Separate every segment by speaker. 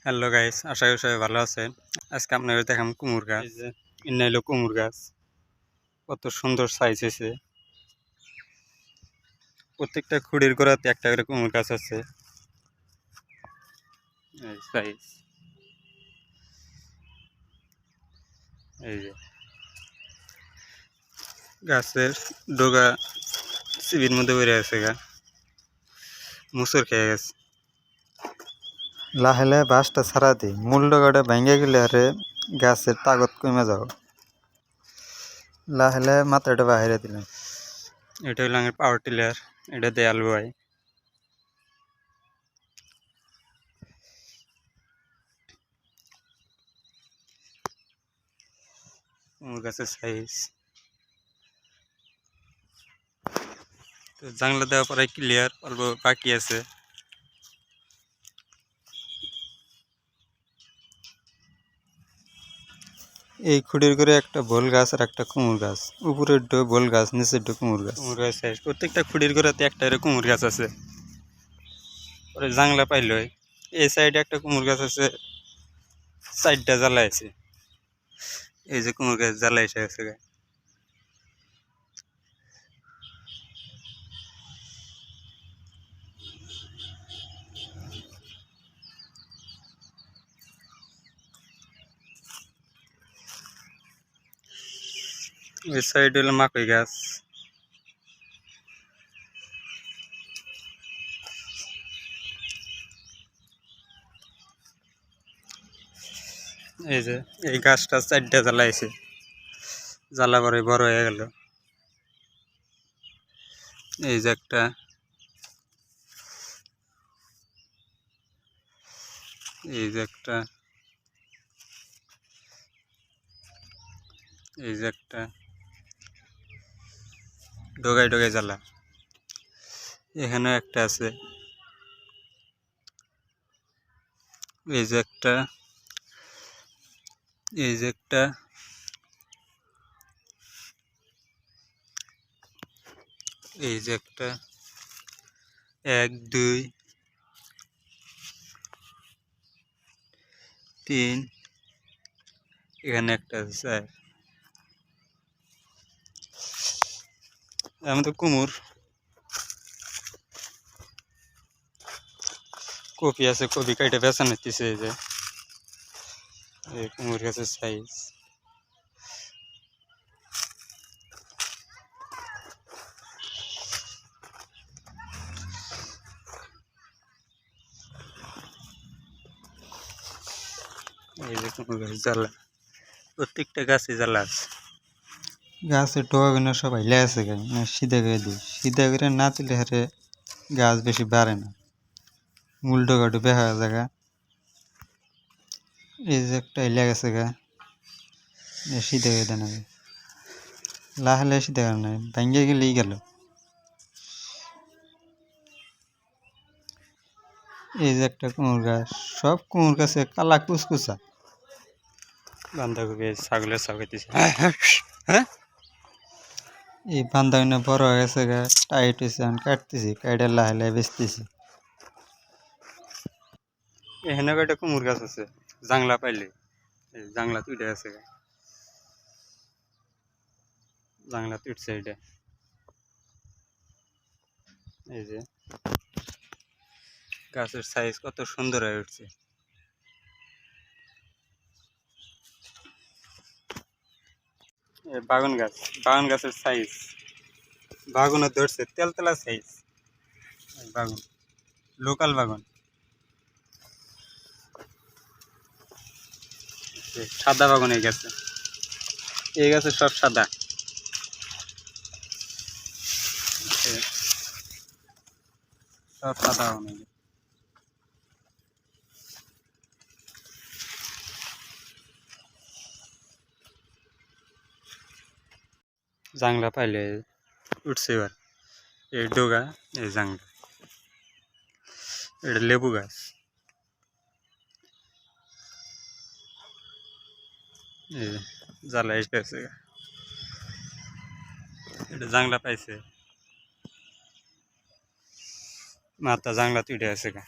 Speaker 1: Hello guys, আশা করি সবাই ভালো আছে। আজকে আপনাদের দেখাম কুমুর গাছ। এই যে ইন্না হলো কুমুর গাছ, কত সুন্দর সাইজ হয়েছে। প্রত্যেকটা খুঁড়ির গোড়াতে একটা করে কুমুর গাছ আছে। এই সাইজ, এই যে গাছের ডগা চিবির মধ্যে বেড়ে আছে গা, মুসর খেয়ে গেছে।
Speaker 2: লাহে লাহে বাঁশটা ছাড়া দিই, মূল ডগাটা ভেঙে গেলে আরে গাছের তাগত কমে যাও। লাহে লাহে মাথাটা বাহিরে দিলাম।
Speaker 1: এটা হলো আমার পাওয়ার টিলার, এটা দেয়াল বয়। কুমুর গাছের সাইজ তো জাংলা দেওয়া পরে ক্লিয়ার, অল্প বাকি আছে।
Speaker 2: এই খুঁটির করে একটা বোল গাছ আর একটা কুমুর গাছ, উপরের ডো বোল গাছ, নিচের ডো কুমুর গাছ।
Speaker 1: কুমুর গাছ সাইজ প্রত্যেকটা খুঁড়ির গোড়াতে একটা করে কুমুর গাছ আছে। পরে জাংলা পাইল, এই সাইডে একটা কুমুর গাছ আছে, সাইডটা জ্বালা আছে। এই যে কুমুর গাছ জ্বালা এসে গেছে গা। এই সাইড হলো মাকই গাছ। এই যে এই গাছটা চারটা জ্বালাইছে, জ্বালা পরে বড় হয়ে গেল। এই যে একটা, এই যে একটা, এই যে একটা ডগায় ডগায় জ্বালা। এখানেও একটা আছে, এই যে একটা, এই যে একটা, এই যে একটা, 1 2 3, এখানে একটা আছে 4। আমি তো কুমুর কপি আছে, কপি কাইটে বেচা নিতেছে। এই যে এই কুমুর গাছের সাইজ। এই যে কুমুর গাছ জ্বালা, প্রত্যেকটা গাছে জ্বালা আছে।
Speaker 2: গাছের ডগাগুলো সব হাইলে আছে গাই, না সিধা করে দিই, সিধা করে না তুলে হারে গাছ বেশি বাড়ে না, মূল ডগাটা বেহা জায়গা। এই যে একটা হাইলে গেছে গা, সিধা করে দেন আগে, লাহে লাহে সিধা করে না, ভেঙে গেলেই গেল। এই যে একটা কুমড় গাছ, সব কুমড় গাছে কালা কুচকুচা।
Speaker 1: বাঁধাকপি ছাগলের ছাগিতেছে।
Speaker 2: হ্যাঁ, এই বান্ধাকপি বড় হয়ে গেছে গা, টাইট হয়েছে, এখন কাটতেছি, কাইটে লাহে লাহে বেচতেছি।
Speaker 1: এখানে একটা কুমুর গাছ আছে, জাংলা পাইলে। এই জাংলা তুইটে আছে গা, জাংলা তুটছে এটা। এই যে গাছের সাইজ কত সুন্দর হয়ে উঠছে। বাগান গাছ, বাগান গাছের সাইজ, বাগানও ধরছে তেলতেলা সাইজ। বাগান, লোকাল বাগান, সাদা বাগান এই গাছে সব সাদা। সব সাদা বাগান। জাংলা পাইলে উঠছে এবার, এই ডোগা, এই জাংলা। এটা লেবু গাছ, এই জ্বালা এসেছে। এটা জাংলা পাইছে, মাথা জাংলা তুইটে আছে গা।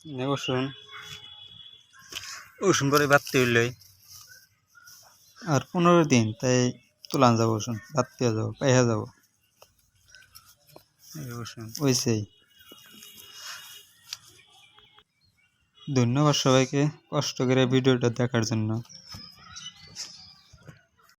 Speaker 1: ওষুন ওষুন পরে বাড়তে হইলে
Speaker 2: আর 15 দিন তাই তুলান যাবো শুন বাড়তে যাবো পাইহা যাবো
Speaker 1: ওষুন
Speaker 2: ওইসেই। ধন্যবাদ সবাইকে কষ্ট করে ভিডিওটা দেখার জন্য।